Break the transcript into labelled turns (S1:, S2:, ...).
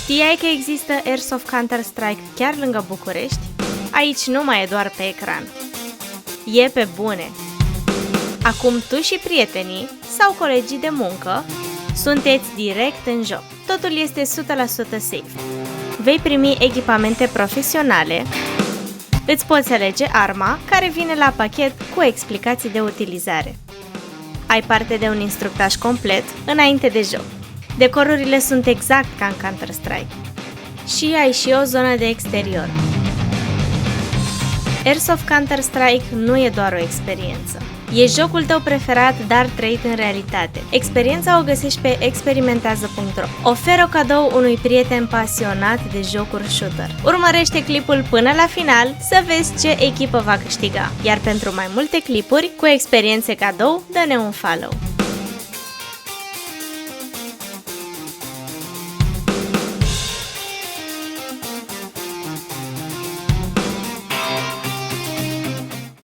S1: Știai că există Airsoft Counter-Strike chiar lângă București? Aici nu mai e doar pe ecran. E pe bune! Acum tu și prietenii sau colegii de muncă sunteți direct în joc. Totul este 100% safe. Vei primi echipamente profesionale, îți poți alege arma care vine la pachet cu explicații de utilizare. Ai parte de un instructaj complet înainte de joc. Decorurile sunt exact ca în Counter-Strike. Și ai și o zonă de exterior. Airsoft Counter-Strike nu e doar o experiență. E jocul tău preferat, dar trăit în realitate. Experiența o găsești pe experimentează.ro. Oferă cadou unui prieten pasionat de jocuri shooter. Urmărește clipul până la final să vezi ce echipă va câștiga. Iar pentru mai multe clipuri cu experiențe cadou, dă-ne un follow.